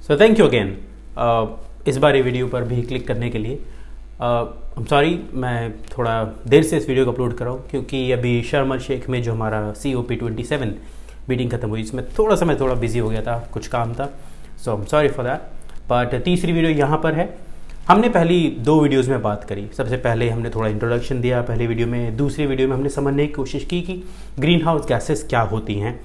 So thank you again इस बार ये video पर भी क्लिक करने के लिए। सॉरी मैं थोड़ा देर से इस वीडियो को अपलोड कर रहा हूँ क्योंकि अभी शर्म अल शेख में जो हमारा COP27 मीटिंग खत्म हुई, इसमें थोड़ा बिजी हो गया था, कुछ काम था। So I am sorry for that. But तीसरी वीडियो यहाँ पर है। हमने पहली 2 वीडियोज़ में बात करी। सबसे पहले हमने थोड़ा इंट्रोडक्शन दिया पहली वीडियो में। दूसरी वीडियो में हमने समझने की कोशिश की कि ग्रीन हाउस गैसेस क्या होती हैं,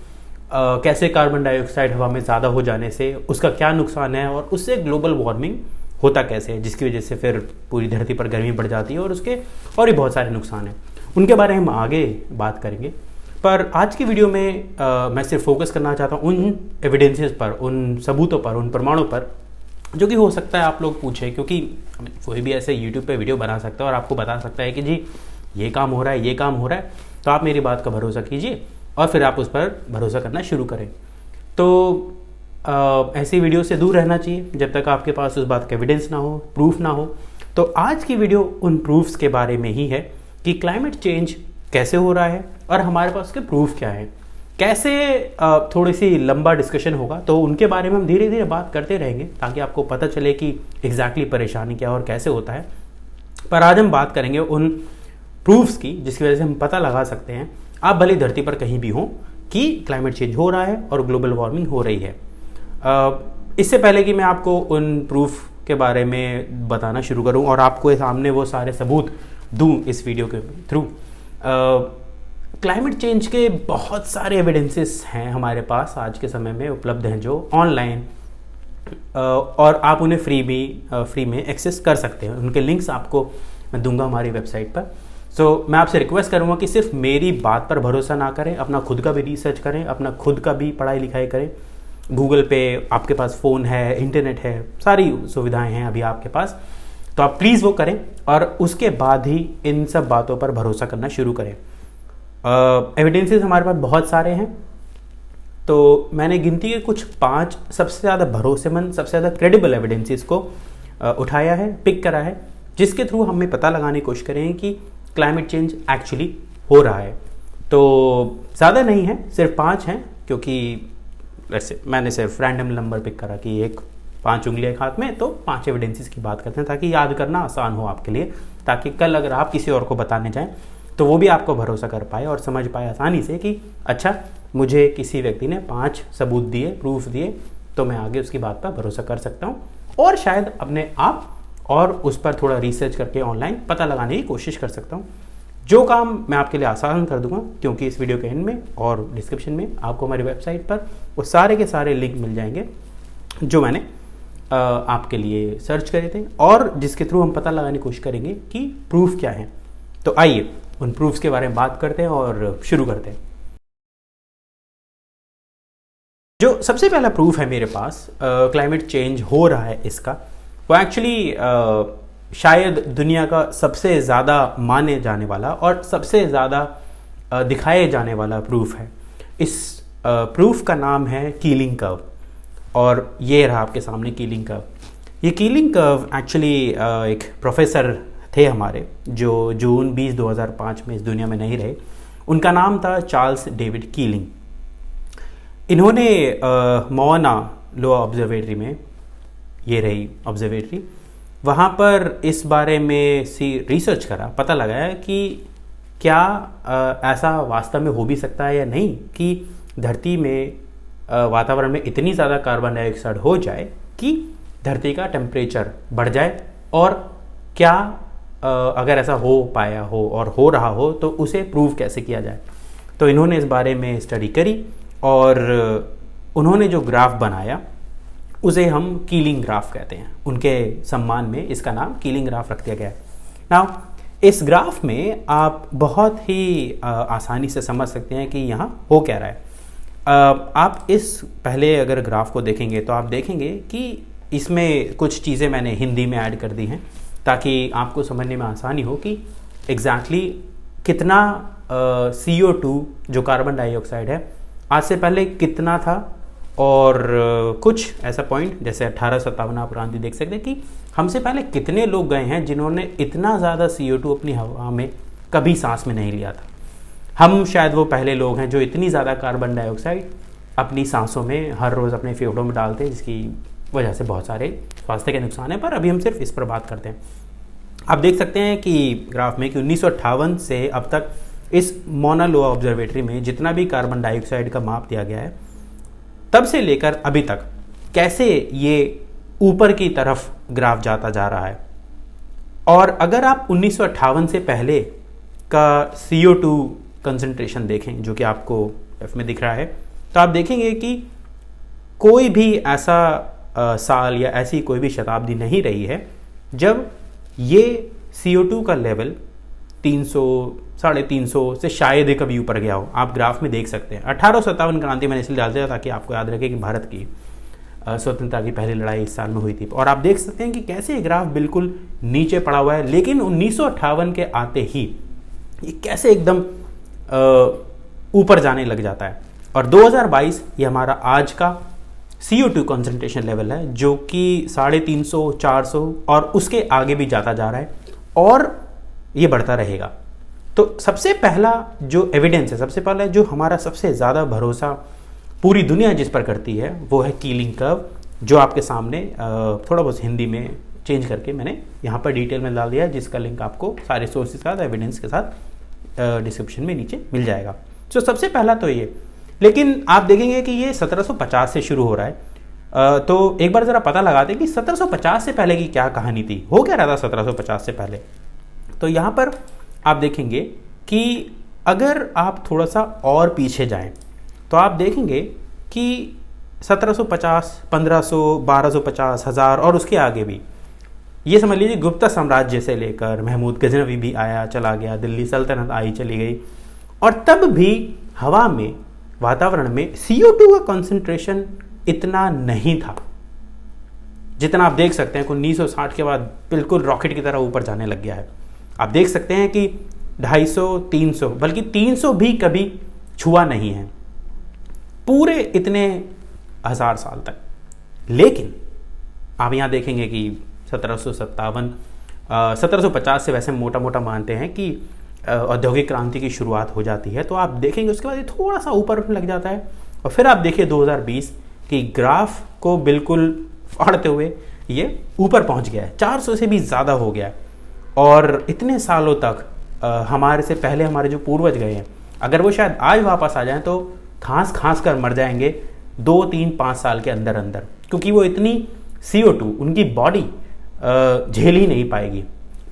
कैसे कार्बन डाइऑक्साइड हवा में ज़्यादा हो जाने से उसका क्या नुकसान है और उससे ग्लोबल वार्मिंग होता कैसे है, जिसकी वजह से फिर पूरी धरती पर गर्मी बढ़ जाती है और उसके और भी बहुत सारे नुकसान हैं। उनके बारे में हम आगे बात करेंगे। पर आज की वीडियो में मैं सिर्फ फोकस करना चाहता हूँ उन एविडेंसेस पर, उन सबूतों पर, उन प्रमाणों पर जो कि हो सकता है आप लोग पूछें, क्योंकि कोई भी ऐसे यूट्यूब पे वीडियो बना सकता है और आपको बता सकता है कि जी ये काम हो रहा है, ये काम हो रहा है, तो आप मेरी बात का भरोसा कीजिए और फिर आप उस पर भरोसा करना शुरू करें। तो ऐसी वीडियो से दूर रहना चाहिए जब तक आपके पास उस बात का एविडेंस ना हो, प्रूफ ना हो। तो आज की वीडियो उन प्रूफ्स के बारे में ही है कि क्लाइमेट चेंज कैसे हो रहा है और हमारे पास उसके प्रूफ क्या है। कैसे थोड़ी सी लंबा डिस्कशन होगा, तो उनके बारे में हम धीरे धीरे बात करते रहेंगे ताकि आपको पता चले कि एग्जैक्टली परेशानी क्या और कैसे होता है। पर आज हम बात करेंगे उन प्रूफ्स की जिसकी वजह से हम पता लगा सकते हैं, आप भले धरती पर कहीं भी हों, कि क्लाइमेट चेंज हो रहा है और ग्लोबल वार्मिंग हो रही है। इससे पहले कि मैं आपको उन प्रूफ के बारे में बताना शुरू करूं और आपको सामने वो सारे सबूत दूं इस वीडियो के थ्रू, क्लाइमेट चेंज के बहुत सारे एविडेंसेस हैं हमारे पास आज के समय में उपलब्ध हैं जो ऑनलाइन, और आप उन्हें फ्री में एक्सेस कर सकते हैं। उनके लिंक्स आपको मैं दूंगा हमारी वेबसाइट पर। सो मैं आपसे रिक्वेस्ट करूंगा कि सिर्फ मेरी बात पर भरोसा ना करें, अपना खुद का भी रिसर्च करें, अपना खुद का भी पढ़ाई लिखाई करें। गूगल पे आपके पास फ़ोन है, इंटरनेट है, सारी सुविधाएं हैं अभी आपके पास, तो आप प्लीज़ वो करें और उसके बाद ही इन सब बातों पर भरोसा करना शुरू करें। एविडेंसेस हमारे पास बहुत सारे हैं, तो मैंने गिनती के कुछ 5 सबसे ज़्यादा भरोसेमंद, सबसे ज़्यादा क्रेडिबल एविडेंसेस को उठाया है, पिक करा है, जिसके थ्रू हमें पता लगाने की कोशिश करें कि क्लाइमेट चेंज एक्चुअली हो रहा है। तो ज़्यादा नहीं है, सिर्फ 5 हैं, क्योंकि वैसे मैंने सिर्फ रैंडम नंबर पिक करा कि 5 उंगलियां एक हाथ में, तो 5 एविडेंसेस की बात करते हैं ताकि याद करना आसान हो आपके लिए, ताकि कल अगर आप किसी और को बताने जाएं तो वो भी आपको भरोसा कर पाए और समझ पाए आसानी से कि अच्छा, मुझे किसी व्यक्ति ने 5 सबूत दिए, प्रूफ दिए, तो मैं आगे उसकी बात पर भरोसा कर सकता हूँ और शायद अपने आप और उस पर थोड़ा रिसर्च करके ऑनलाइन पता लगाने की कोशिश कर सकता हूँ। जो काम मैं आपके लिए आसान कर दूंगा, क्योंकि इस वीडियो के एंड में और डिस्क्रिप्शन में आपको हमारी वेबसाइट पर वो सारे के सारे लिंक मिल जाएंगे जो मैंने आपके लिए सर्च करे थे और जिसके थ्रू हम पता लगाने की कोशिश करेंगे कि प्रूफ क्या है। तो आइए उन प्रूफ्स के बारे में बात करते हैं और शुरू करते हैं। जो सबसे पहला प्रूफ है मेरे पास क्लाइमेट चेंज हो रहा है इसका, वो एक्चुअली शायद दुनिया का सबसे ज़्यादा माने जाने वाला और सबसे ज़्यादा दिखाए जाने वाला प्रूफ है। इस प्रूफ का नाम है कीलिंग कर्व, और ये रहा आपके सामने कीलिंग कर्व। ये कीलिंग कर्व एक्चुअली एक प्रोफेसर थे हमारे जो जून 20, 2005 में इस दुनिया में नहीं रहे। उनका नाम था चार्ल्स डेविड कीलिंग। इन्होंने मोना लो ऑब्जर्वेटरी में, ये रही ऑब्जर्वेटरी, वहाँ पर इस बारे में रिसर्च करा, पता लगाया कि क्या ऐसा वास्तव में हो भी सकता है या नहीं कि धरती में वातावरण में इतनी ज़्यादा कार्बन डाइऑक्साइड हो जाए कि धरती का टेम्परेचर बढ़ जाए, और क्या अगर ऐसा हो पाया हो और हो रहा हो तो उसे प्रूव कैसे किया जाए। तो इन्होंने इस बारे में स्टडी करी और उन्होंने जो ग्राफ बनाया उसे हम कीलिंग ग्राफ कहते हैं। उनके सम्मान में इसका नाम कीलिंग ग्राफ रख दिया गया है। नाउ इस ग्राफ में आप बहुत ही आसानी से समझ सकते हैं कि यहाँ हो क्या रहा है। आप इस पहले अगर ग्राफ को देखेंगे तो आप देखेंगे कि इसमें कुछ चीज़ें मैंने हिंदी में ऐड कर दी हैं ताकि आपको समझने में आसानी हो कि एग्जैक्टली कितना CO2 जो कार्बन डाइऑक्साइड है आज से पहले कितना था, और कुछ ऐसा पॉइंट जैसे 1857 आप क्रांति देख सकते हैं कि हमसे पहले कितने लोग गए हैं जिन्होंने इतना ज़्यादा CO2 अपनी हवा में कभी सांस में नहीं लिया था। हम शायद वो पहले लोग हैं जो इतनी ज़्यादा कार्बन डाइऑक्साइड अपनी सांसों में हर रोज़ अपने फेफड़ों में डालते हैं, जिसकी वजह से बहुत सारे स्वास्थ्य के नुकसान हैं, पर अभी हम सिर्फ इस पर बात करते हैं। आप देख सकते हैं कि ग्राफ में कि 1958 से अब तक इस मौना लोआ ऑब्जर्वेटरी में जितना भी कार्बन डाइऑक्साइड का माप दिया गया है, तब से लेकर अभी तक कैसे ये ऊपर की तरफ ग्राफ जाता जा रहा है। और अगर आप 1958 से पहले का CO2 कंसंट्रेशन देखें, जो कि आपको एफ में दिख रहा है, तो आप देखेंगे कि कोई भी ऐसा साल या ऐसी कोई भी शताब्दी नहीं रही है जब ये CO2 का लेवल 300, 350 से शायद ही कभी ऊपर गया हो। आप ग्राफ में देख सकते हैं। 1857 क्रांति मैंने इसलिए डाल दिया ताकि आपको याद रखे कि भारत की स्वतंत्रता की पहली लड़ाई इस साल में हुई थी। और आप देख सकते हैं कि कैसे ये ग्राफ बिल्कुल नीचे पड़ा हुआ है, लेकिन 1958 के आते ही ये कैसे एकदम ऊपर जाने लग जाता है। और 2022 ये हमारा आज का CO2 कंसंट्रेशन लेवल है, जो कि 350, 400 और उसके आगे भी जाता जा रहा है और ये बढ़ता रहेगा। तो सबसे पहला जो एविडेंस है, सबसे पहला जो हमारा सबसे ज़्यादा भरोसा पूरी दुनिया जिस पर करती है, वो है कीलिंग कर्व, जो आपके सामने थोड़ा बहुत हिंदी में चेंज करके मैंने यहाँ पर डिटेल में डाल दिया है, जिसका लिंक आपको सारे सोर्सेज के साथ, एविडेंस के साथ डिस्क्रिप्शन में नीचे मिल जाएगा। तो सबसे पहला तो ये, लेकिन आप देखेंगे कि ये 1750 से शुरू हो रहा है। तो एक बार ज़रा पता लगाते हैं कि 1750 से पहले की क्या कहानी थी, हो क्या रहा था 1750 से पहले। तो यहाँ पर आप देखेंगे कि अगर आप थोड़ा सा और पीछे जाएं तो आप देखेंगे कि 1750, 1500, 1250, 1000 और उसके आगे भी, ये समझ लीजिए गुप्ता साम्राज्य से लेकर महमूद गजनवी भी आया चला गया, दिल्ली सल्तनत आई चली गई, और तब भी हवा में, वातावरण में CO2 का कंसंट्रेशन इतना नहीं था जितना आप देख सकते हैं कि 1960 के बाद बिल्कुल रॉकेट की तरह ऊपर जाने लग गया है। आप देख सकते हैं कि 250, 300, बल्कि 300 भी कभी छुआ नहीं है पूरे इतने 1000 साल तक। लेकिन आप यहाँ देखेंगे कि 1750 से वैसे मोटा मोटा मानते हैं कि औद्योगिक क्रांति की शुरुआत हो जाती है, तो आप देखेंगे उसके बाद ये थोड़ा सा ऊपर लग जाता है। और फिर आप देखिए 2020 की ग्राफ को बिल्कुल फाड़ते हुए ये ऊपर पहुंच गया है, 400 से भी ज़्यादा हो गया है। और इतने सालों तक हमारे से पहले हमारे जो पूर्वज गए हैं, अगर वो शायद आज वापस आ जाएं तो खांस खांस कर मर जाएंगे 2, 3, 5 साल के अंदर अंदर, क्योंकि वो इतनी CO2 उनकी बॉडी झेल ही नहीं पाएगी।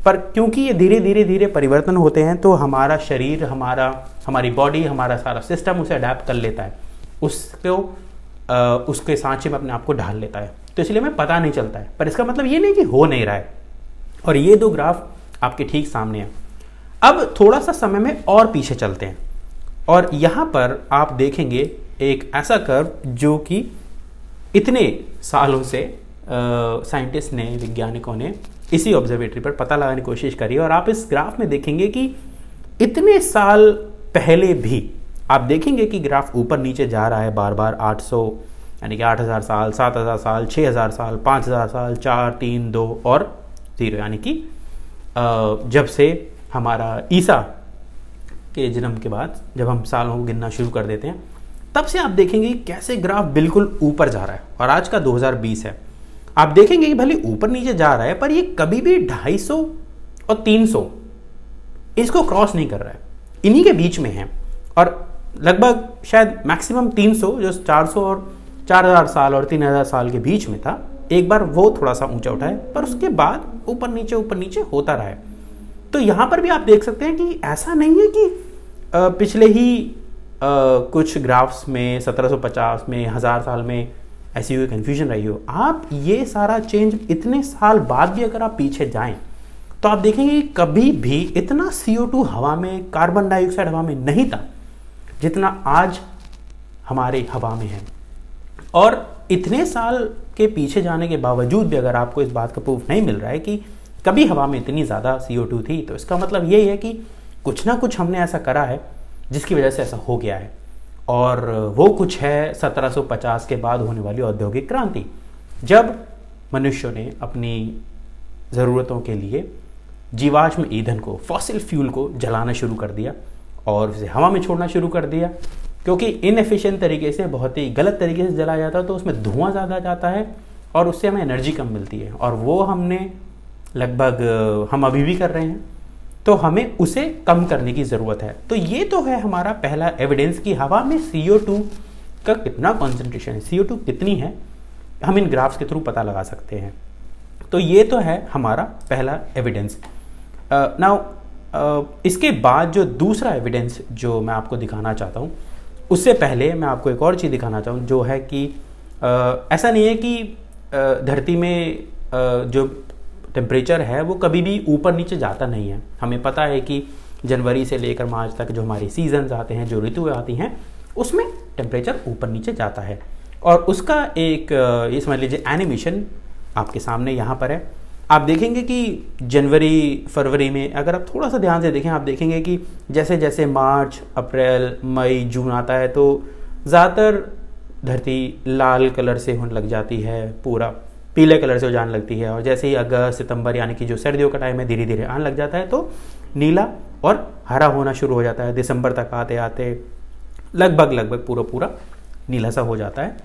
पर क्योंकि ये धीरे धीरे धीरे परिवर्तन होते हैं, तो हमारा शरीर, हमारी बॉडी, हमारा सारा सिस्टम उसे अडेप्ट कर लेता है, उसके सांचे में अपने आप को ढाल लेता है। तो इसलिए हमें पता नहीं चलता है, पर इसका मतलब ये नहीं कि हो नहीं रहा है। और ये दो ग्राफ आपके ठीक सामने हैं। अब थोड़ा सा समय में और पीछे चलते हैं, और यहाँ पर आप देखेंगे एक ऐसा कर्व जो कि इतने सालों से साइंटिस्ट ने, वैज्ञानिकों ने इसी ऑब्जर्वेटरी पर पता लगाने की कोशिश करी। और आप इस ग्राफ में देखेंगे कि इतने साल पहले भी आप देखेंगे कि ग्राफ ऊपर नीचे जा रहा है बार बार। 800 यानी कि 8000 साल, 7000 साल, 6000 साल, 5000 साल, 4, 3, 2 और 0, यानी कि जब से हमारा ईसा के जन्म के बाद जब हम सालों को गिनना शुरू कर देते हैं, तब से आप देखेंगे कैसे ग्राफ बिल्कुल ऊपर जा रहा है। और आज का 2020 है, आप देखेंगे कि भले ऊपर नीचे जा रहा है, पर ये कभी भी 250 और 300 इसको क्रॉस नहीं कर रहा है, इन्हीं के बीच में है। और लगभग शायद मैक्सिमम 300, जो 400 और 4000 साल और 3000 साल के बीच में था, एक बार वो थोड़ा सा ऊंचा उठा है, पर उसके बाद ऊपर नीचे होता रहा है। तो यहां पर भी आप देख सकते हैं कि ऐसा नहीं है कि पिछले ही कुछ ग्राफ्स में 1750 में, 1000 साल में ऐसी हुई कन्फ्यूजन रही हो। आप ये सारा चेंज इतने साल बाद भी अगर आप पीछे जाएं, तो आप देखेंगे कि कभी भी इतना CO2 हवा में, कार्बन डाइऑक्साइड हवा में नहीं था जितना आज हमारे हवा में है। और इतने साल के पीछे जाने के बावजूद भी अगर आपको इस बात का प्रूफ नहीं मिल रहा है कि कभी हवा में इतनी ज़्यादा CO2 थी, तो इसका मतलब यही है कि कुछ ना कुछ हमने ऐसा करा है जिसकी वजह से ऐसा हो गया है। और वो कुछ है 1750 के बाद होने वाली औद्योगिक क्रांति, जब मनुष्यों ने अपनी ज़रूरतों के लिए जीवाश्म ईंधन को, फॉसिल फ्यूल को जलाना शुरू कर दिया और उसे हवा में छोड़ना शुरू कर दिया। क्योंकि इनएफिशिएंट तरीके से, बहुत ही गलत तरीके से जलाया जाता है, तो उसमें धुआं ज़्यादा जाता है और उससे हमें एनर्जी कम मिलती है, और वो हमने लगभग हम अभी भी कर रहे हैं, तो हमें उसे कम करने की ज़रूरत है। तो ये तो है हमारा पहला एविडेंस कि हवा में CO2 का कितना कॉन्सेंट्रेशन है, CO2 कितनी है, हम इन ग्राफ्स के थ्रू पता लगा सकते हैं। तो ये तो है हमारा पहला एविडेंस। नाउ इसके बाद जो दूसरा एविडेंस जो मैं आपको दिखाना चाहता हूँ, उससे पहले मैं आपको एक और चीज़ दिखाना चाहूँ, जो है कि ऐसा नहीं है कि धरती में जो टेम्परेचर है वो कभी भी ऊपर नीचे जाता नहीं है। हमें पता है कि जनवरी से लेकर मार्च तक जो हमारी सीजन्स आते हैं, जो ऋतुएं आती हैं, उसमें टेम्परेचर ऊपर नीचे जाता है। और उसका एक ये समझ लीजिए एनिमेशन आपके सामने यहाँ पर है। आप देखेंगे कि जनवरी फरवरी में अगर आप थोड़ा सा ध्यान से देखें, आप देखेंगे कि जैसे जैसे मार्च अप्रैल मई जून आता है तो ज़्यादातर धरती लाल कलर से होने लग जाती है, पूरा पीले कलर से हो जाने लगती है। और जैसे ही अगस्त सितंबर यानी कि जो सर्दियों का टाइम है धीरे धीरे आने लग जाता है, तो नीला और हरा होना शुरू हो जाता है। दिसंबर तक आते आते लगभग पूरा नीला सा हो जाता है,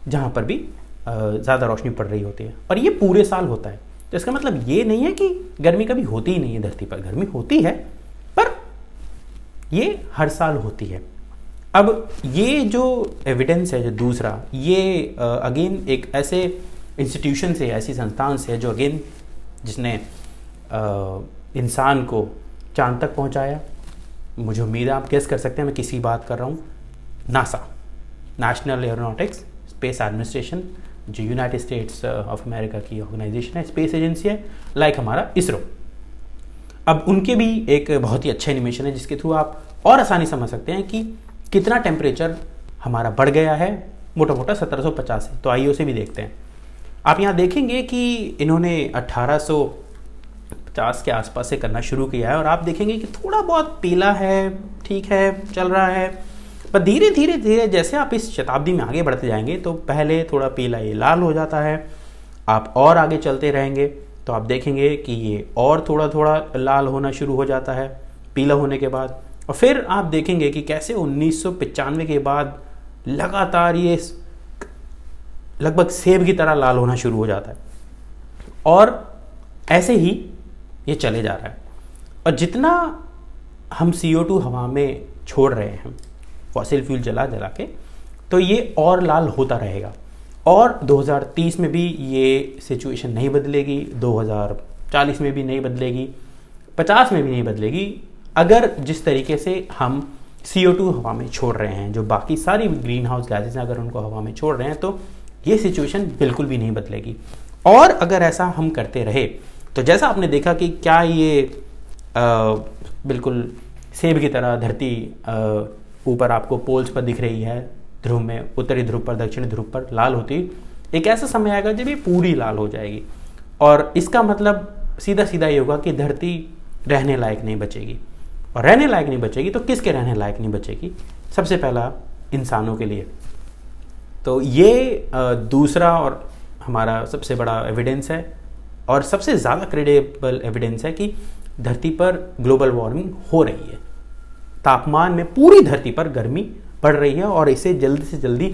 जहाँ पर भी ज़्यादा रोशनी पड़ रही होती है। और ये पूरे साल होता है। तो इसका मतलब ये नहीं है कि गर्मी कभी होती ही नहीं है धरती पर, गर्मी होती है, पर ये हर साल होती है। अब ये जो एविडेंस है जो दूसरा, ये अगेन एक ऐसे इंस्टीट्यूशन से, ऐसी संस्थान से, जो अगेन जिसने इंसान को चांद तक पहुंचाया। मुझे उम्मीद है आप गेस कर सकते हैं मैं किसी बात कर रहा हूँ। NASA, national aeronautics space administration, जो यूनाइटेड स्टेट्स ऑफ अमेरिका की ऑर्गेनाइजेशन है, स्पेस एजेंसी है, लाइक हमारा इसरो। अब उनके भी एक बहुत ही अच्छा एनिमेशन है जिसके थ्रू आप और आसानी समझ सकते हैं कि कितना टेम्परेचर हमारा बढ़ गया है, मोटा मोटा 1750 है। तो आइए उसे भी देखते हैं। आप यहाँ देखेंगे कि इन्होंने 1850 के आसपास से करना शुरू किया है, और आप देखेंगे कि थोड़ा बहुत पीला है, ठीक है, चल रहा है, पर धीरे धीरे जैसे आप इस शताब्दी में आगे बढ़ते जाएंगे तो पहले थोड़ा पीला ये लाल हो जाता है। आप और आगे चलते रहेंगे तो आप देखेंगे कि ये और थोड़ा थोड़ा लाल होना शुरू हो जाता है पीला होने के बाद। और फिर आप देखेंगे कि कैसे 1995 के बाद लगातार ये लगभग सेब की तरह लाल होना शुरू हो जाता है, और ऐसे ही ये चले जा रहा है। और जितना हम CO2 हवा में छोड़ रहे हैं फॉसिल फ्यूल जला जला के, तो ये और लाल होता रहेगा। और 2030 में भी ये सिचुएशन नहीं बदलेगी, 2040 में भी नहीं बदलेगी, 50 में भी नहीं बदलेगी, अगर जिस तरीके से हम CO2 हवा में छोड़ रहे हैं, जो बाकी सारी ग्रीन हाउस गैसेज हैं, अगर उनको हवा में छोड़ रहे हैं, तो ये सिचुएशन बिल्कुल भी नहीं बदलेगी। और अगर ऐसा हम करते रहे तो जैसा आपने देखा कि क्या ये बिल्कुल सेब की तरह धरती ऊपर आपको पोल्स पर दिख रही है, ध्रुव में, उत्तरी ध्रुव पर, दक्षिणी ध्रुव पर लाल होती, एक ऐसा समय आएगा जब ये पूरी लाल हो जाएगी। और इसका मतलब सीधा सीधा ये होगा कि धरती रहने लायक नहीं बचेगी। और रहने लायक नहीं बचेगी तो किसके रहने लायक नहीं बचेगी? सबसे पहला इंसानों के लिए। तो ये दूसरा और हमारा सबसे बड़ा एविडेंस है, और सबसे ज़्यादा क्रेडिबल एविडेंस है कि धरती पर ग्लोबल वार्मिंग हो रही है। तापमान में पूरी धरती पर गर्मी बढ़ रही है, और इसे जल्दी से जल्दी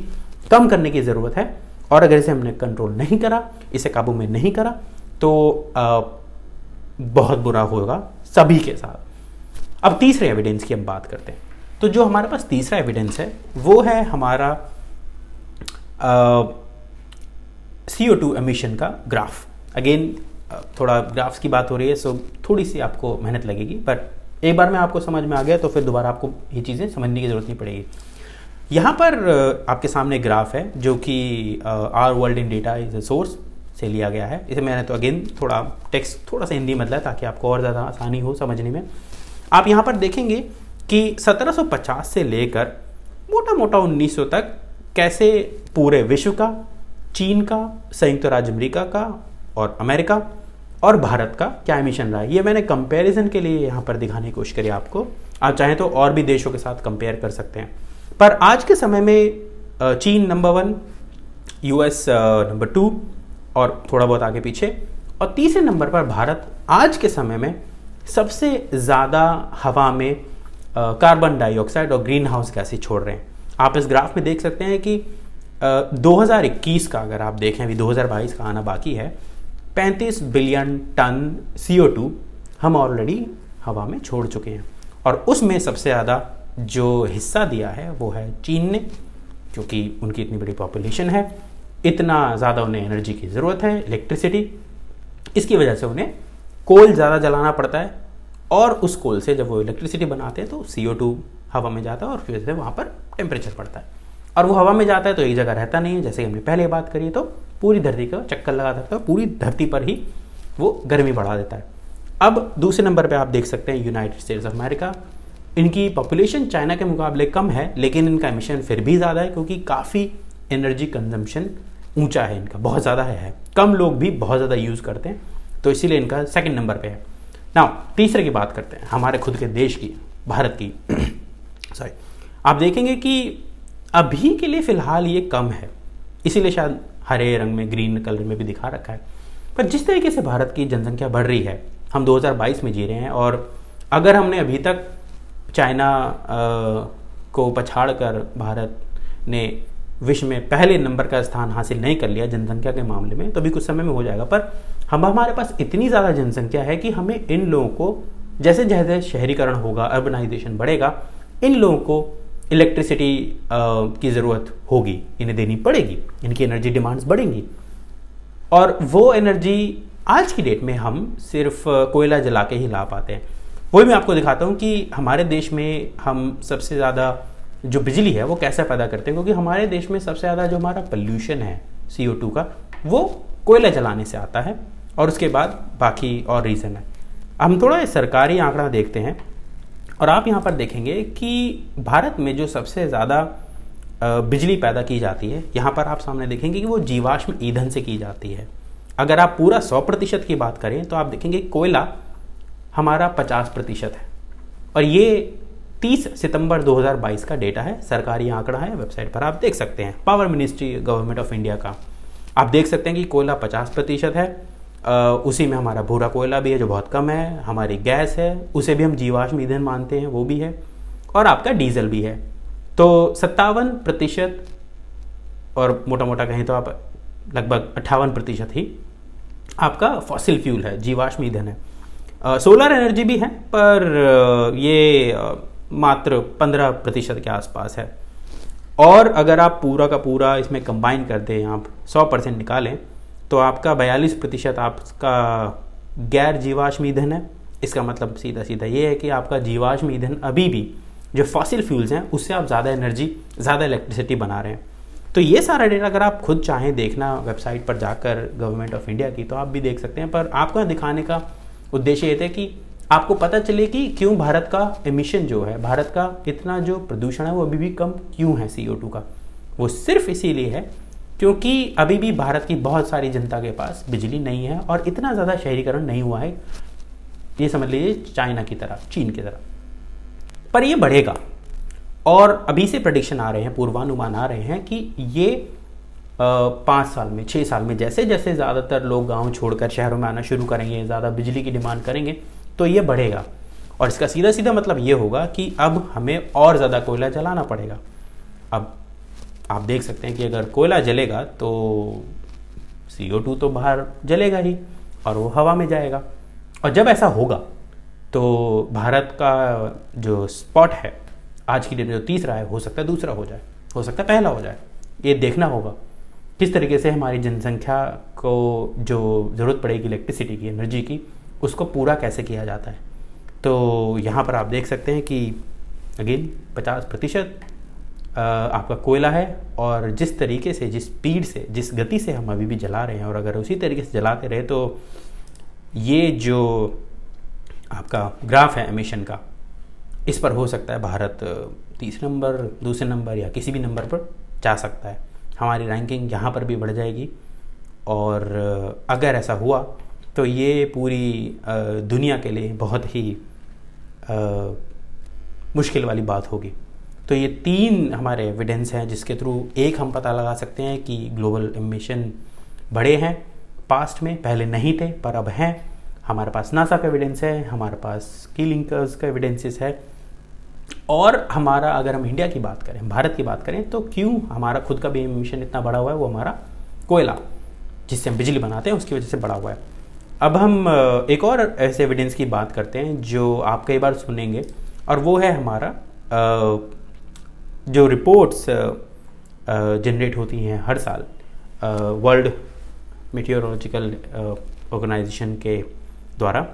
कम करने की ज़रूरत है। और अगर इसे हमने कंट्रोल नहीं करा, इसे काबू में नहीं करा, तो बहुत बुरा होगा सभी के साथ। अब तीसरे एविडेंस की हम बात करते हैं। तो जो हमारे पास तीसरा एविडेंस है वो है हमारा CO2 एमिशन का ग्राफ। अगेन थोड़ा ग्राफ्स की बात हो रही है, सो थोड़ी सी आपको मेहनत लगेगी, पर एक बार में आपको समझ में आ गया तो फिर दोबारा आपको ये चीज़ें समझने की ज़रूरत नहीं पड़ेगी। यहाँ पर आपके सामने ग्राफ है जो कि our world in data is a source से लिया गया है। इसे मैंने तो अगेन थोड़ा टेक्स्ट थोड़ा सा हिंदी में बदला ताकि आपको और ज़्यादा आसानी हो समझने में। आप यहाँ पर देखेंगे कि 1750 से लेकर मोटा मोटा 1900 तक कैसे पूरे विश्व का, चीन का, संयुक्त राज्य अमेरिका का और अमेरिका और भारत का क्या एमिशन रहा है। ये मैंने कंपैरिजन के लिए यहाँ पर दिखाने की कोशिश करी आपको। आप चाहें तो और भी देशों के साथ कंपेयर कर सकते हैं, पर आज के समय में चीन नंबर 1, US नंबर 2 और थोड़ा बहुत आगे पीछे, और तीसरे नंबर पर भारत आज के समय में सबसे ज़्यादा हवा में कार्बन डाइऑक्साइड और ग्रीन हाउस गैसेज छोड़ रहे हैं। आप इस ग्राफ में देख सकते हैं कि 2021 का अगर आप देखें, अभी 2022 का आना बाकी है, 35 बिलियन टन CO2 हम ऑलरेडी हवा में छोड़ चुके हैं। और उसमें सबसे ज़्यादा जो हिस्सा दिया है वो है चीन ने, क्योंकि उनकी इतनी बड़ी पॉपुलेशन है, इतना ज़्यादा उन्हें एनर्जी की ज़रूरत है, इलेक्ट्रिसिटी, इसकी वजह से उन्हें कोल ज़्यादा जलाना पड़ता है, और उस कोल से जब वो इलेक्ट्रिसिटी बनाते हैं तो CO2 हवा में जाता है और फिर से वहाँ पर टेम्परेचर बढ़ता है, और वो हवा में जाता है तो एक जगह रहता नहीं है, जैसे कि हमने पहले बात करी, तो पूरी धरती का चक्कर लगा देता है, पूरी धरती पर ही वो गर्मी बढ़ा देता है। अब दूसरे नंबर पे आप देख सकते हैं यूनाइटेड स्टेट्स ऑफ अमेरिका। इनकी पॉपुलेशन चाइना के मुकाबले कम है, लेकिन इनका एमिशन फिर भी ज़्यादा है, क्योंकि काफ़ी एनर्जी कंजम्पशन ऊंचा है इनका, बहुत ज़्यादा है, कम लोग भी बहुत ज़्यादा यूज़ करते हैं, तो इसीलिए इनका सेकंड नंबर पे है। नाउ तीसरे की बात करते हैं, हमारे खुद के देश की, भारत की सॉरी। आप देखेंगे कि अभी के लिए फ़िलहाल ये कम है, इसीलिए शायद हरे रंग में, ग्रीन कलर में भी दिखा रखा है, पर जिस तरीके से भारत की जनसंख्या बढ़ रही है, हम 2022 में जी रहे हैं, और अगर हमने अभी तक चाइना को पछाड़ कर भारत ने विश्व में पहले नंबर का स्थान हासिल नहीं कर लिया जनसंख्या के मामले में, तो अभी कुछ समय में हो जाएगा। पर हमारे पास इतनी ज़्यादा जनसंख्या है कि हमें इन लोगों को, जैसे जैसे शहरीकरण होगा, अर्बनाइजेशन बढ़ेगा, इन लोगों को इलेक्ट्रिसिटी की ज़रूरत होगी, इन्हें देनी पड़ेगी, इनकी एनर्जी डिमांड्स बढ़ेंगी, और वो एनर्जी आज की डेट में हम सिर्फ कोयला जला के ही ला पाते हैं। वही मैं आपको दिखाता हूँ कि हमारे देश में हम सबसे ज़्यादा जो बिजली है वो कैसे पैदा करते हैं, क्योंकि हमारे देश में सबसे ज़्यादा जो हमारा पोल्यूशन है CO2 का, वो कोयला जलाने से आता है, और उसके बाद बाकी और रीज़न है। हम थोड़ा सरकारी आंकड़ा देखते हैं, और आप यहाँ पर देखेंगे कि भारत में जो सबसे ज़्यादा बिजली पैदा की जाती है, यहाँ पर आप सामने देखेंगे कि वो जीवाश्म ईंधन से की जाती है। अगर आप पूरा 100% की बात करें तो आप देखेंगे कोयला हमारा 50% है, और ये 30 सितंबर 2022 का डेटा है, सरकारी आंकड़ा है, वेबसाइट पर आप देख सकते हैं, power ministry government of India का। आप देख सकते हैं कि कोयला 50% है, उसी में हमारा भूरा कोयला भी है जो बहुत कम है, हमारी गैस है उसे भी हम जीवाश्म ईंधन मानते हैं, वो भी है, और आपका डीजल भी है। तो 57%, और मोटा मोटा कहें तो आप लगभग 58% ही आपका फॉसिल फ्यूल है, जीवाश्म ईंधन है। सोलर एनर्जी भी है, पर ये मात्र 15% के आसपास है। और अगर आप पूरा का पूरा इसमें कंबाइन कर दें, आप 100% निकालें, तो आपका 42% आपका गैर जीवाश्म ईंधन है। इसका मतलब सीधा सीधा ये है कि आपका जीवाश्म ईंधन अभी भी जो फॉसिल फ्यूल्स हैं उससे आप ज़्यादा एनर्जी, ज़्यादा इलेक्ट्रिसिटी बना रहे हैं। तो ये सारा डेटा अगर आप खुद चाहें देखना वेबसाइट पर जाकर गवर्नमेंट ऑफ इंडिया की, तो आप भी देख सकते हैं, पर आपको दिखाने का उद्देश्य ये था कि आपको पता चले कि क्यों भारत का एमिशन जो है, भारत का इतना जो प्रदूषण है वो अभी भी कम क्यों है CO2 का। वो सिर्फ इसीलिए है क्योंकि अभी भी भारत की बहुत सारी जनता के पास बिजली नहीं है, और इतना ज़्यादा शहरीकरण नहीं हुआ है, ये समझ लीजिए चाइना की तरह, चीन की तरह। पर ये बढ़ेगा, और अभी से प्रेडिक्शन आ रहे हैं, पूर्वानुमान आ रहे हैं कि ये 5 साल में, 6 साल में जैसे जैसे ज़्यादातर लोग गांव छोड़कर शहरों में आना शुरू करेंगे, ज़्यादा बिजली की डिमांड करेंगे, तो ये बढ़ेगा। और इसका सीधा सीधा मतलब ये होगा कि अब हमें और ज़्यादा कोयला जलाना पड़ेगा। अब आप देख सकते हैं कि अगर कोयला जलेगा तो CO2 तो बाहर जलेगा ही, और वो हवा में जाएगा, और जब ऐसा होगा तो भारत का जो स्पॉट है आज की डेट में जो तीसरा है, हो सकता है दूसरा हो जाए, हो सकता है पहला हो जाए। ये देखना होगा किस तरीके से हमारी जनसंख्या को जो ज़रूरत पड़ेगी इलेक्ट्रिसिटी की, एनर्जी की, उसको पूरा कैसे किया जाता है। तो यहाँ पर आप देख सकते हैं कि अगेन 50% आपका कोयला है, और जिस तरीके से, जिस स्पीड से, जिस गति से हम अभी भी जला रहे हैं, और अगर उसी तरीके से जलाते रहे तो ये जो आपका ग्राफ है एमिशन का, इस पर हो सकता है भारत तीसरे नंबर, दूसरे नंबर या किसी भी नंबर पर जा सकता है। हमारी रैंकिंग यहाँ पर भी बढ़ जाएगी, और अगर ऐसा हुआ तो ये पूरी दुनिया के लिए बहुत ही मुश्किल वाली बात होगी। तो ये 3 हमारे एविडेंस हैं जिसके थ्रू एक हम पता लगा सकते हैं कि ग्लोबल एमिशन बढ़े हैं, पास्ट में पहले नहीं थे पर अब हैं। हमारे पास नासा का एविडेंस है, हमारे पास की लिंकर्स का एविडेंसेस है, और हमारा, अगर हम इंडिया की बात करें, भारत की बात करें, तो क्यों हमारा खुद का भी एमिशन इतना बढ़ा हुआ है? वो हमारा कोयला जिससे हम बिजली बनाते हैं उसकी वजह से बढ़ा हुआ है। अब हम एक और ऐसे एविडेंस की बात करते हैं जो आप कई बार सुनेंगे, और वो है हमारा जो रिपोर्ट्स जनरेट होती हैं हर साल वर्ल्ड मेटियोरोलॉजिकल ऑर्गेनाइजेशन के द्वारा।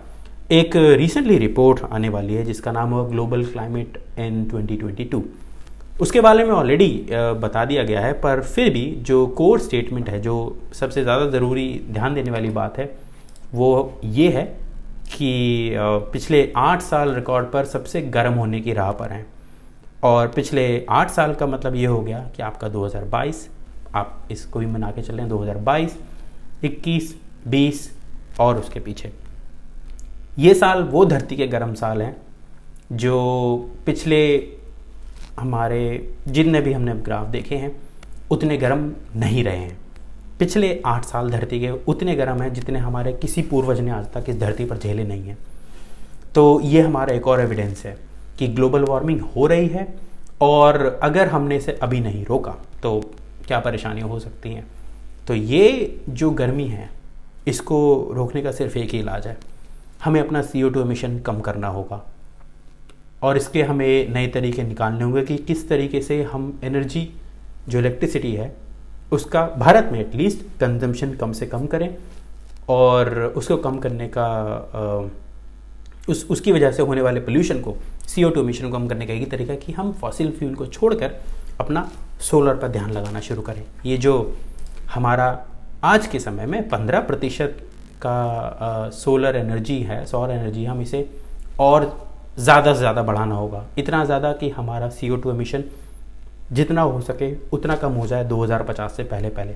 एक रिसेंटली रिपोर्ट आने वाली है जिसका नाम है ग्लोबल क्लाइमेट इन 2022। उसके बारे में ऑलरेडी बता दिया गया है, पर फिर भी जो कोर स्टेटमेंट है, जो सबसे ज़्यादा ज़रूरी ध्यान देने वाली बात है, वो ये है कि पिछले 8 साल रिकॉर्ड पर सबसे गर्म होने की राह पर हैं। और पिछले 8 साल का मतलब ये हो गया कि आपका 2022, आप इसको भी मना के चलें, 2022, 21, 20 और उसके पीछे, ये साल वो धरती के गर्म साल हैं जो पिछले हमारे जितने भी हमने ग्राफ देखे हैं उतने गर्म नहीं रहे हैं। पिछले 8 साल धरती के उतने गर्म हैं जितने हमारे किसी पूर्वज ने आज तक इस धरती पर झेले नहीं हैं। तो ये हमारा एक और एविडेंस है कि ग्लोबल वार्मिंग हो रही है, और अगर हमने इसे अभी नहीं रोका तो क्या परेशानियाँ हो सकती हैं। तो ये जो गर्मी है इसको रोकने का सिर्फ एक ही इलाज है, हमें अपना CO2 एमिशन कम करना होगा, और इसके हमें नए तरीके निकालने होंगे कि किस तरीके से हम एनर्जी, जो इलेक्ट्रिसिटी है, उसका भारत में एटलीस्ट कंजम्पशन कम से कम करें, और उसको कम करने का उसकी वजह से होने वाले पोल्यूशन को, CO2 एमिशन को कम करने का एक ही तरीका है कि हम फॉसिल फ्यूल को छोड़कर अपना सोलर पर ध्यान लगाना शुरू करें। ये जो हमारा आज के समय में 15% का सोलर एनर्जी है, सौर एनर्जी, हम इसे और ज़्यादा से ज़्यादा बढ़ाना होगा, इतना ज़्यादा कि हमारा CO2 एमिशन जितना हो सके उतना कम हो जाए 2050 से पहले।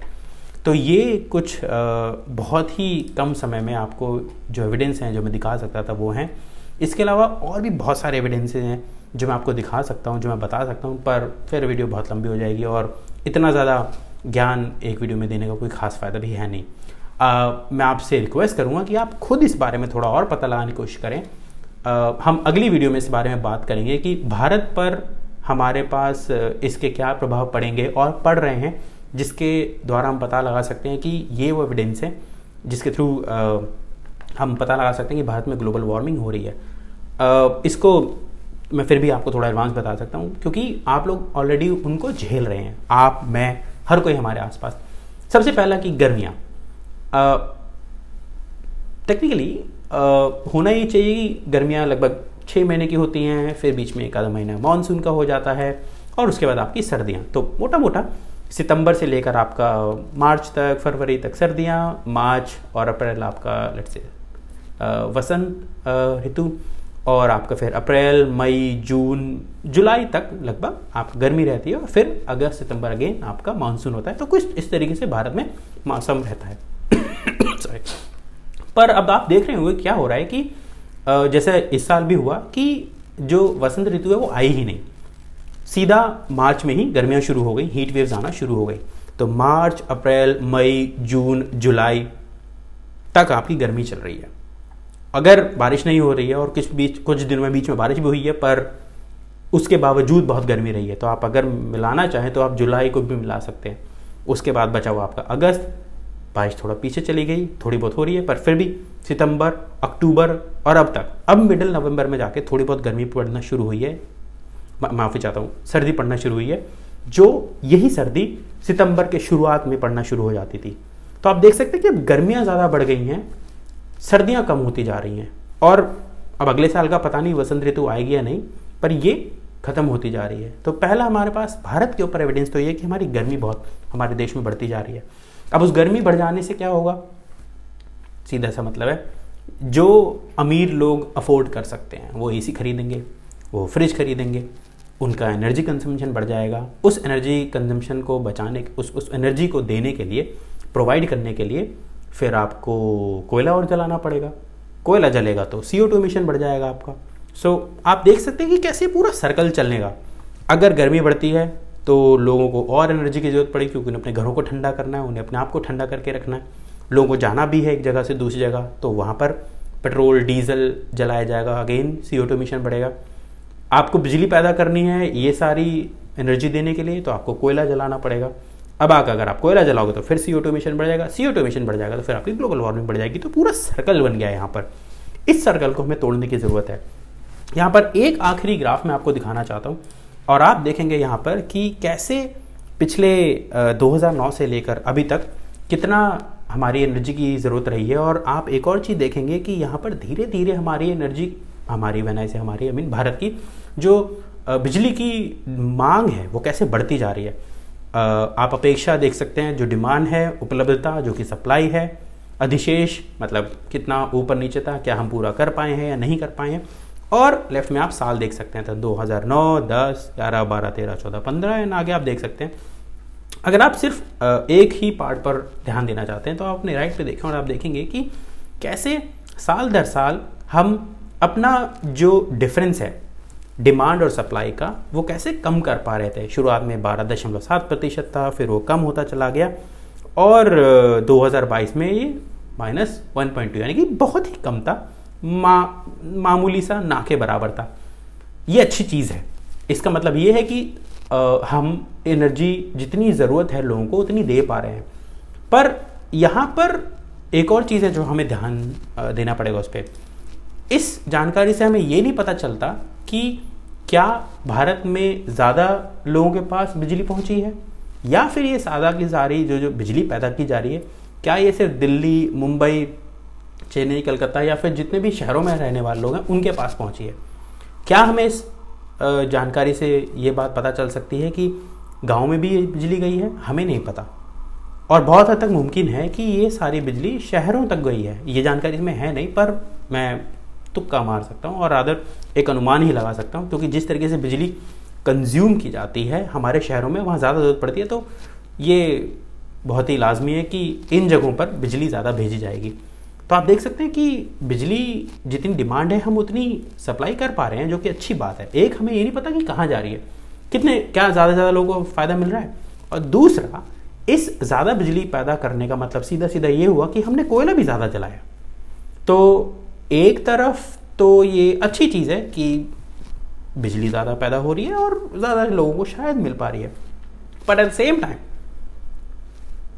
तो ये कुछ बहुत ही कम समय में आपको जो एविडेंस हैं जो मैं दिखा सकता था वो हैं। इसके अलावा और भी बहुत सारे एविडेंसेस हैं जो मैं आपको दिखा सकता हूँ, जो मैं बता सकता हूँ, पर फिर वीडियो बहुत लंबी हो जाएगी और इतना ज़्यादा ज्ञान एक वीडियो में देने का कोई ख़ास फ़ायदा भी है नहीं। मैं आपसे रिक्वेस्ट करूँगा कि आप खुद इस बारे में थोड़ा और पता लगाने की कोशिश करें। हम अगली वीडियो में इस बारे में बात करेंगे कि भारत पर हमारे पास इसके क्या प्रभाव पड़ेंगे और पड़ रहे हैं, जिसके द्वारा हम पता लगा सकते हैं कि ये वो एविडेंस है जिसके थ्रू हम पता लगा सकते हैं कि भारत में ग्लोबल वार्मिंग हो रही है। इसको मैं फिर भी आपको थोड़ा एडवांस बता सकता हूँ क्योंकि आप लोग ऑलरेडी उनको झेल रहे हैं, आप, मैं, हर कोई हमारे आसपास। सबसे पहला कि गर्मियाँ टेक्निकली होना ही चाहिए कि गर्मियाँ लगभग 6 महीने की होती हैं, फिर बीच में एक आधा महीना मानसून का हो जाता है, और उसके बाद आपकी सर्दियाँ। तो मोटा मोटा सितंबर से लेकर आपका मार्च तक, फरवरी तक सर्दियाँ, मार्च और अप्रैल आपका लेट्स से वसंत ऋतु, और आपका फिर अप्रैल, मई, जून, जुलाई तक लगभग आपकी गर्मी रहती है, और फिर अगस्त, सितंबर अगेन आपका मानसून होता है। तो कुछ इस तरीके से भारत में मौसम रहता है। सॉरी। पर अब आप देख रहे होंगे क्या हो रहा है कि जैसे इस साल भी हुआ कि जो वसंत ऋतु है वो आई ही नहीं, सीधा मार्च में ही गर्मियाँ शुरू हो गई, हीट वेव्स आना शुरू हो गई। तो मार्च, अप्रैल, मई, जून, जुलाई तक आपकी गर्मी चल रही है। अगर बारिश नहीं हो रही है और कुछ दिनों में बीच में बारिश भी हुई है, पर उसके बावजूद बहुत गर्मी रही है, तो आप अगर मिलाना चाहें तो आप जुलाई को भी मिला सकते हैं। उसके बाद बचा हुआ आपका अगस्त, बारिश थोड़ा पीछे चली गई, थोड़ी बहुत हो रही है, पर फिर भी सितंबर, अक्टूबर और अब तक, अब मिडिल नवंबर में जाके थोड़ी बहुत गर्मी पड़ना शुरू हुई है, माफ़ी चाहता हूँ, सर्दी पड़ना शुरू हुई है, जो यही सर्दी सितंबर के शुरुआत में पड़ना शुरू हो जाती थी। तो आप देख सकते हैं कि अब गर्मियाँ ज़्यादा बढ़ गई हैं, सर्दियाँ कम होती जा रही हैं, और अब अगले साल का पता नहीं वसंत ऋतु आएगी या नहीं, पर ये खत्म होती जा रही है। तो पहला हमारे पास भारत के ऊपर एविडेंस तो ये कि हमारी गर्मी बहुत हमारे देश में बढ़ती जा रही है। अब उस गर्मी बढ़ जाने से क्या होगा, सीधा सा मतलब है, जो अमीर लोग अफोर्ड कर सकते हैं वो AC खरीदेंगे, वो फ्रिज खरीदेंगे, उनका एनर्जी कंजम्पशन बढ़ जाएगा। उस एनर्जी कंजम्पशन को बचाने, उस एनर्जी को देने के लिए, प्रोवाइड करने के लिए फिर आपको कोयला और जलाना पड़ेगा। कोयला जलेगा तो CO2 एमिशन बढ़ जाएगा आपका। सो आप देख सकते हैं कि कैसे पूरा सर्कल चलने। अगर गर्मी बढ़ती है तो लोगों को और एनर्जी की जरूरत पड़ेगी, क्योंकि उन्हें अपने घरों को ठंडा करना है, उन्हें अपने आप को ठंडा करके रखना है, लोगों को जाना भी है एक जगह से दूसरी जगह, तो वहाँ पर पेट्रोल, डीजल जलाया जाएगा, अगेन CO2 एमिशन बढ़ेगा। आपको बिजली पैदा करनी है ये सारी एनर्जी देने के लिए, तो आपको कोयला जलाना पड़ेगा। अब अगर आप कोयला जलाओगे तो फिर CO2 एमिशन बढ़ जाएगा, CO2 एमिशन बढ़ जाएगा तो फिर आपकी ग्लोबल वार्मिंग बढ़ जाएगी। तो पूरा सर्कल बन गया है यहाँ पर। इस सर्कल को हमें तोड़ने की ज़रूरत है। यहाँ पर एक आखिरी ग्राफ मैं आपको दिखाना चाहता हूँ, और आप देखेंगे यहाँ पर कि कैसे पिछले 2009 से लेकर अभी तक कितना हमारी एनर्जी की ज़रूरत रही है। और आप एक और चीज़ देखेंगे कि यहाँ पर धीरे धीरे हमारी एनर्जी, हमारी बनाई से हमारी भारत की जो बिजली की मांग है वो कैसे बढ़ती जा रही है। आप अपेक्षा देख सकते हैं, जो डिमांड है, उपलब्धता जो कि सप्लाई है, अधिशेष मतलब कितना ऊपर नीचे था, क्या हम पूरा कर पाए हैं या नहीं कर पाए हैं। और लेफ्ट में आप साल देख सकते हैं, तो 2009, 10, 11, 12, 13, 14, 15 एंड आगे आप देख सकते हैं। अगर आप सिर्फ एक ही पार्ट पर ध्यान देना चाहते हैं तो आप अपने राइट पे देखें और आप देखेंगे कि कैसे साल दर साल हम अपना जो डिफरेंस है डिमांड और सप्लाई का वो कैसे कम कर पा रहे थे। शुरुआत में 12.7% था, फिर वो कम होता चला गया, और 2022 में ये -1.2 यानी कि बहुत ही कम था, मामूली सा, ना के बराबर था। ये अच्छी चीज़ है। इसका मतलब ये है कि हम एनर्जी जितनी ज़रूरत है लोगों को उतनी दे पा रहे हैं। पर यहाँ पर एक और चीज़ है जो हमें ध्यान देना पड़ेगा उस पर। इस जानकारी से हमें ये नहीं पता चलता कि क्या भारत में ज़्यादा लोगों के पास बिजली पहुंची है, या फिर ये सादा की सारी जो बिजली पैदा की जा रही है, क्या ये सिर्फ दिल्ली, मुंबई, चेन्नई, कलकत्ता या फिर जितने भी शहरों में रहने वाले लोग हैं उनके पास पहुंची है। क्या हमें इस जानकारी से ये बात पता चल सकती है कि गाँव में भी ये बिजली गई है? हमें नहीं पता। और बहुत हद तक मुमकिन है कि ये सारी बिजली शहरों तक गई है। ये जानकारी इसमें है नहीं, पर मैं तुक्का मार सकता हूँ और आदर एक अनुमान ही लगा सकता हूँ, क्योंकि जिस तरीके से बिजली कंज्यूम की जाती है हमारे शहरों में, वहाँ ज़्यादा ज़रूरत पड़ती है। तो ये बहुत ही लाजमी है कि इन जगहों पर बिजली ज़्यादा भेजी जाएगी। तो आप देख सकते हैं कि बिजली जितनी डिमांड है हम उतनी सप्लाई कर पा रहे हैं, जो कि अच्छी बात है। एक, हमें ये नहीं पता कि कहाँ जा रही है, क्या ज़्यादा से ज़्यादा लोगों को फ़ायदा मिल रहा है। और दूसरा, इस ज़्यादा बिजली पैदा करने का मतलब सीधा सीधा ये हुआ कि हमने कोयला भी ज़्यादा जलाया। तो एक तरफ तो ये अच्छी चीज़ है कि बिजली ज़्यादा पैदा हो रही है और ज़्यादा लोगों को शायद मिल पा रही है, but at the same time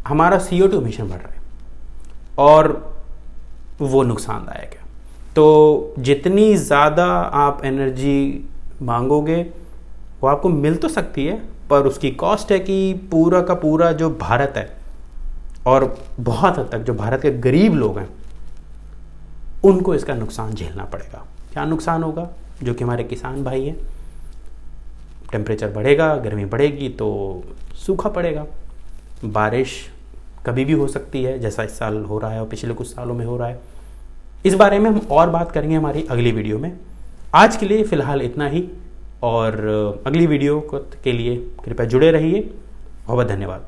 हमारा CO2 एमिशन बढ़ रहा है और वो नुकसानदायक है। तो जितनी ज़्यादा आप एनर्जी मांगोगे वो आपको मिल तो सकती है, पर उसकी कॉस्ट है कि पूरा का पूरा जो भारत है और बहुत हद तक जो भारत के गरीब लोग हैं उनको इसका नुकसान झेलना पड़ेगा। क्या नुकसान होगा? जो कि हमारे किसान भाई हैं, टेम्परेचर बढ़ेगा, गर्मी बढ़ेगी तो सूखा पड़ेगा, बारिश कभी भी हो सकती है जैसा इस साल हो रहा है और पिछले कुछ सालों में हो रहा है। इस बारे में हम और बात करेंगे हमारी अगली वीडियो में। आज के लिए फ़िलहाल इतना ही, और अगली वीडियो के लिए कृपया जुड़े रहिए। बहुत धन्यवाद।